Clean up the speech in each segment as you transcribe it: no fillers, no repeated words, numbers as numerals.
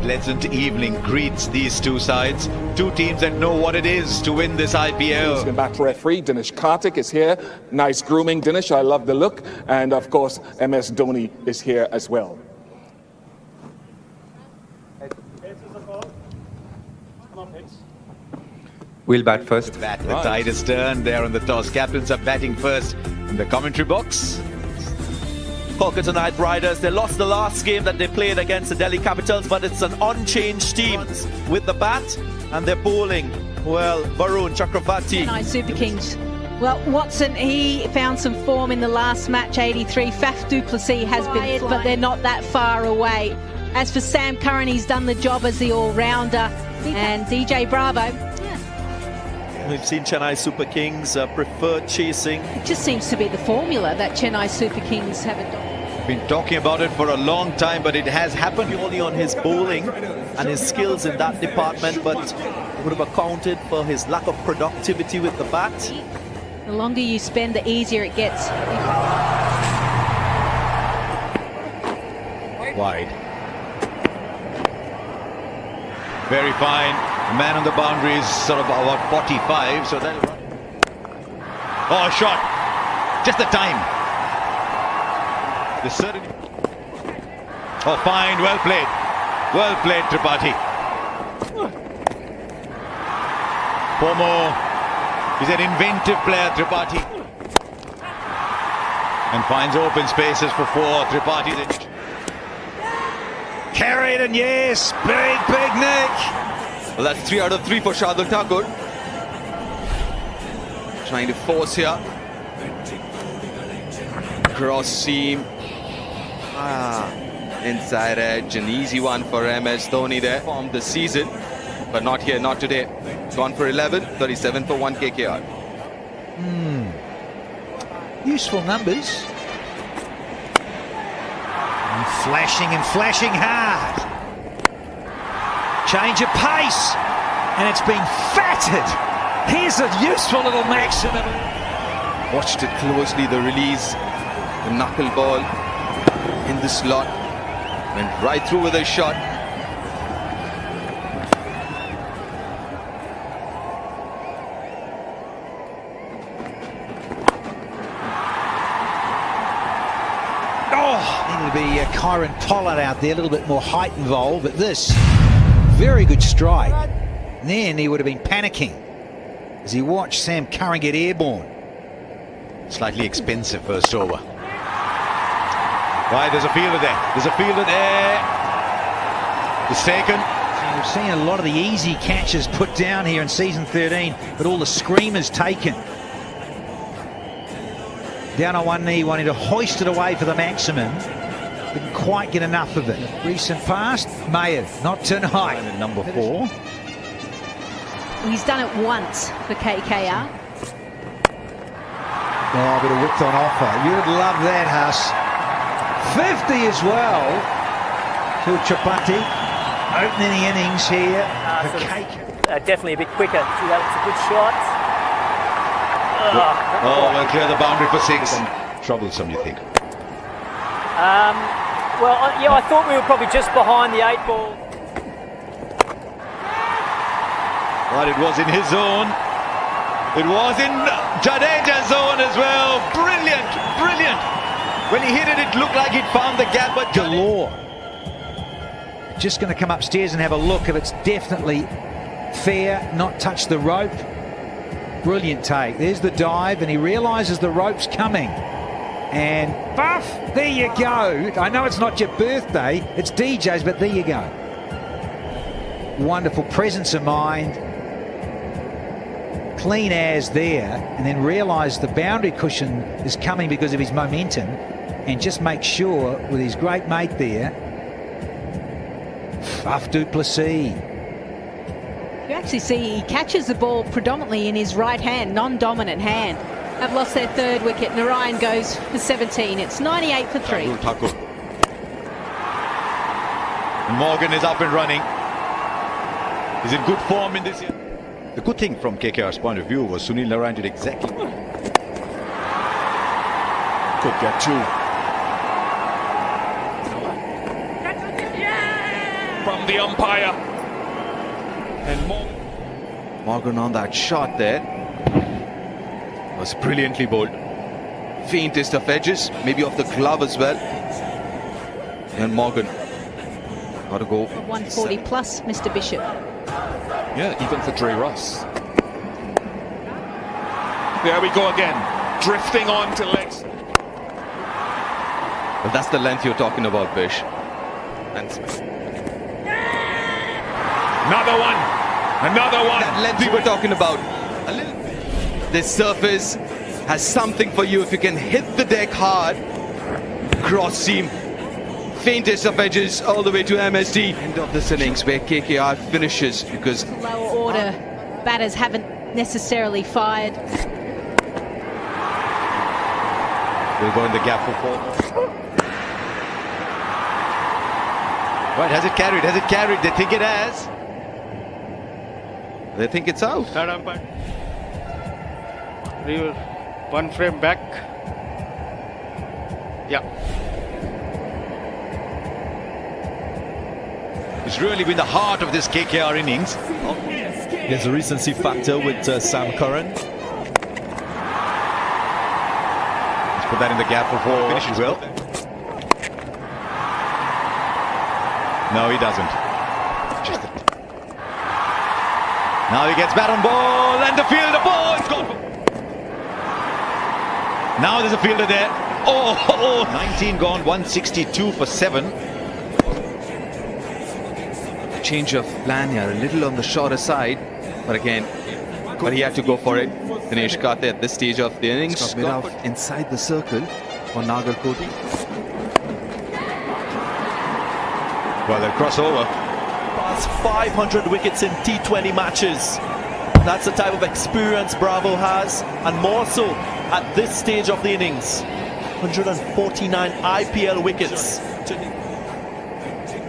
pleasant evening greets these two sides. Two teams that know what it is to win this IPL. The back referee, Dinesh Karthik, is here. Nice grooming, Dinesh. I love the look. And of course, MS Dhoni is here as well. We'll bat first. The tide is turned there on the toss. Captains are batting first in the commentary box. Kolkata Knight Riders, they lost the last game that they played against the Delhi Capitals, but it's an unchanged team with the bat, and they're bowling. Well, Varun Chakravarti. Chennai Super Kings. Well, Watson, he found some form in the last match, 83. Faf du Plessis has been flying, but they're not that far away. As for Sam Curran, he's done the job as the all-rounder. And DJ Bravo. We've seen Chennai Super Kings prefer chasing. It just seems to be the formula that Chennai Super Kings have adopted. Been talking about it for a long time, but it has happened. Purely on his bowling and his skills in that department, but it would have accounted for his lack of productivity with the bat. The longer you spend, the easier it gets. Wide. Very fine. Man on the boundary is sort of about 45, so that'll run. Oh, shot. Just the time. The certain. Oh, fine. Well played. Well played, Tripathi. Pomo. He's an inventive player, Tripathi. And finds open spaces for four. Tripathi. Carried, and yes, big nick. Well, that's 3 out of 3 for Shardul Thakur. Trying to force here. Cross seam. Inside edge, an easy one for MS Dhoni there. Formed this season, but not here, not today. Gone for 11, 37 for 1 KKR. Useful numbers. And flashing hard. Change of pace, and it's been fatted. Here's a useful little maximum. Watched it closely, the release, the knuckle ball in the slot. Went right through with a shot. Needed to be Kyron Pollard out there, a little bit more height involved, but this, very good strike. And then he would have been panicking as he watched Sam Curran get airborne. Slightly expensive first over. Right, there's a fielder there. There's a fielder there. It's taken. We've seen a lot of the easy catches put down here in season 13, but all the screamers taken. Down on one knee, wanting to hoist it away for the maximum. Didn't quite get enough of it. Recent past, may have. Not tonight. And number 4. He's done it once for KKR. Oh, a bit of width on offer. You'd love that, Huss. 50 as well to Tripathi. Opening the innings here. Definitely a bit quicker. See, that was a good shot. Oh, well, clear the boundary for 6. Troublesome, you think? Well, yeah, I thought we were probably just behind the 8 ball. But it was in his zone. It was in Jadeja's zone as well. Brilliant, brilliant. When he hit it, it looked like he'd found the gap, but galore. Just going to come upstairs and have a look if it's definitely fair, not touch the rope. Brilliant take. There's the dive, and he realises the rope's coming. And buff, there you go. I know it's not your birthday, it's DJ's, but there you go. Wonderful presence of mind. Clean as there, and then realise the boundary cushion is coming because of his momentum, and just make sure with his great mate there, Faf du Plessis. You actually see he catches the ball predominantly in his right hand, non-dominant hand. Have lost their 3rd wicket. Narayan goes for 17. It's 98 for 3. And Morgan is up and running. He's in good form in this year. The good thing from KKR's point of view was Sunil Narayan did exactly. Could get 2. from the umpire. And Morgan on that shot there was brilliantly bowled. Faintest of edges, maybe off the glove as well. And Morgan got to go. 140 plus, Mr. Bishop. yeah, even for Dre Ross. There we go again, drifting on to legs. Well, that's the length you're talking about, Bish. And Another one. that length we were talking about. A little. This surface has something for you if you can hit the deck hard. Cross seam. Faintest of edges all the way to MSD. End of this innings where KKR finishes because Lower order batters haven't necessarily fired. We'll go in the gap for 4. Right, has it carried? Has it carried? They think it has. they think it's out. Third umpire. Review. One frame back. Yeah. It's really been the heart of this KKR innings. There's a recency factor with Sam Curran. Let's put that in the gap for 4. Finishes well. No, he doesn't. Now he gets bat on ball and the fielder ball. It's gone. Now there's a fielder there. Oh, 19 gone, 162 for 7. Change of plan here, a little on the shorter side, but he had to go for it. Dinesh Kate at this stage of the innings got made out inside the circle for Nagarkoti. Well, they'll cross over. Past 500 wickets in T20 matches. That's the type of experience Bravo has, and more so at this stage of the innings. 149 IPL wickets.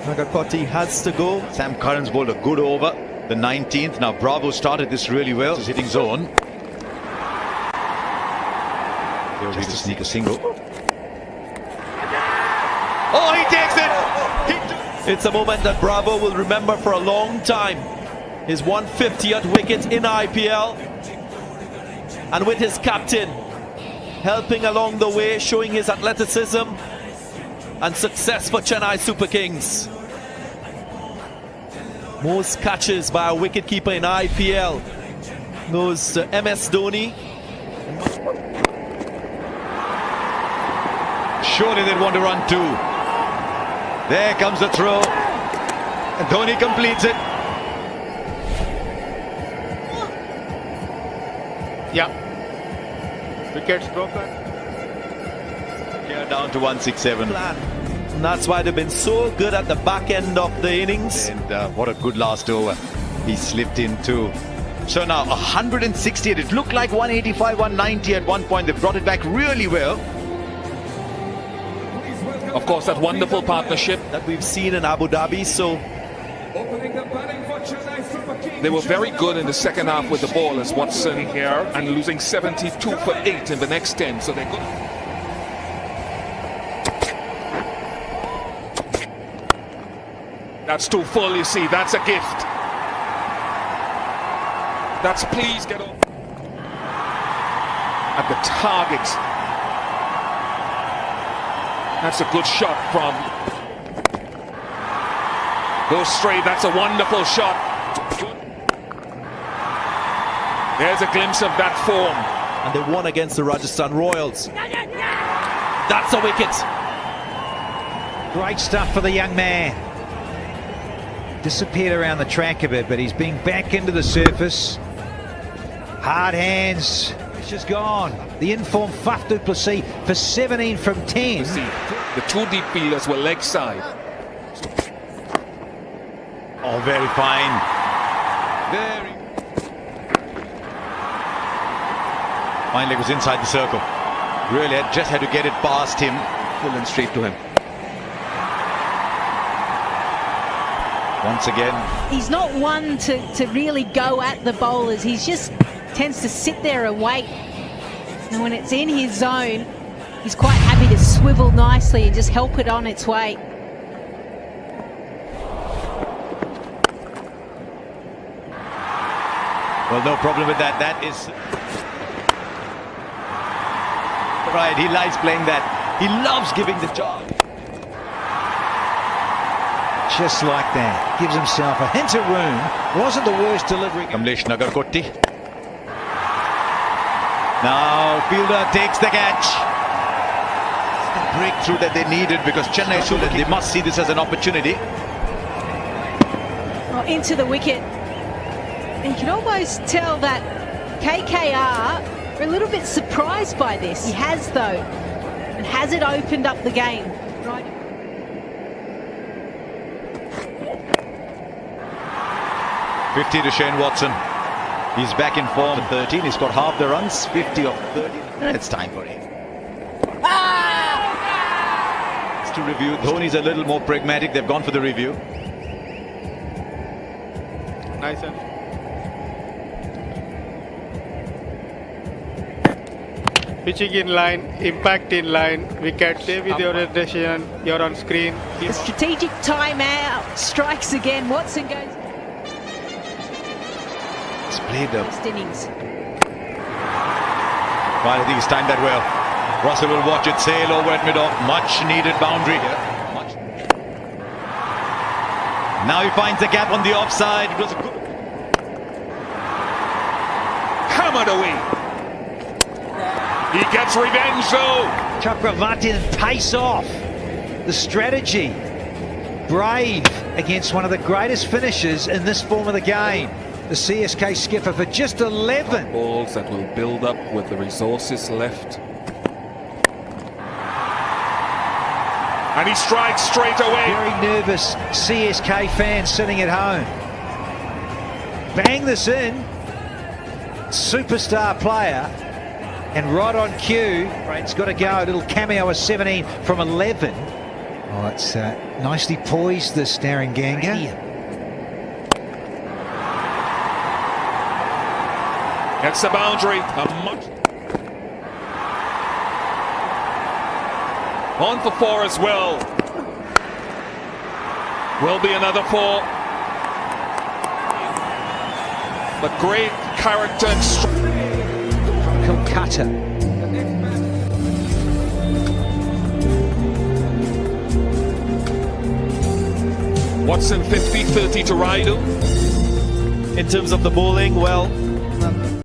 Nagarkoti has to go. Sam Curran's bowled a good over, the 19th. Now Bravo started this really well. He's hitting zone. He'll be to sneak a single. Oh, he takes it! It's a moment that Bravo will remember for a long time. His 150th wicket in IPL. And with his captain helping along the way, showing his athleticism and success for Chennai Super Kings. Most catches by a wicketkeeper in IPL goes to MS Dhoni. Surely they'd want to run 2. There comes the throw. And Dhoni completes it. Yeah. Wickets broken. Yeah, down to 167. And that's why they've been so good at the back end of the innings. And what a good last over. He slipped in too. So now 160. It looked like 185, 190 at one point. They brought it back really well. Of course, that wonderful partnership That we've seen in Abu Dhabi. So they were very good in the second half with the ball as Watson here, and losing 72 for 8 in the next 10. So they're good. That's too full, you see. That's a gift. That's please get off. At the target. That's a good shot from. Goes straight. That's a wonderful shot. There's a glimpse of that form. and they won against the Rajasthan Royals. That's a wicket. Great stuff for the young man. Disappeared around the track a bit, but he's been back into the surface. Hard hands. It's just gone. The informed Faf du Plessis for 17 from 10. The two deep fielders were leg side. Oh, very fine. Very. Fine leg was inside the circle. Really just had to get it past him. Pull and straight to him. Once again. He's not one to really go at the bowlers. He just tends to sit there and wait. And when it's in his zone, he's quite happy to swivel nicely and just help it on its way. Well, no problem with that. That is right. He likes playing that. He loves giving the job. Just like that. Gives himself a hint of room. Wasn't the worst delivery. Kamlesh Nagarkoti. Now fielder takes the catch. It's the breakthrough that they needed because Chennai should, and they must see this as an opportunity. Oh, into the wicket. And you can almost tell that KKR are a little bit surprised by this. He has, though. And has it opened up the game? Right. 50 to Shane Watson. He's back in form. 13. He's got half the runs. 50 of 30. It's time for him. It's to review. Dhoni's a little more pragmatic. They've gone for the review. Nice. Pitching in line, impact in line, wicket, stay with your decision, you're on screen. The strategic timeout strikes again. Watson goes. It's played the First innings. Well, I think he's timed that well. Russell will watch it sail over at mid-off. Much needed boundary here. Now he finds the gap on the offside. It was a good. Hammered away. He gets revenge though. Chakravartin pace off. The strategy. Brave against one of the greatest finishers in this form of the game. The CSK skipper for just 11. Balls that will build up with the resources left. And he strikes straight away. Very nervous CSK fans sitting at home. Bang this in. Superstar player. And right on cue, it's got to go. A little cameo of 17 from 11. Oh, it's nicely poised, the staring Ganga. Gets the boundary. On for 4 as well. Will be another 4. But great character and From Kolkata. Watson 50-30 to Raidu. In terms of the bowling, well,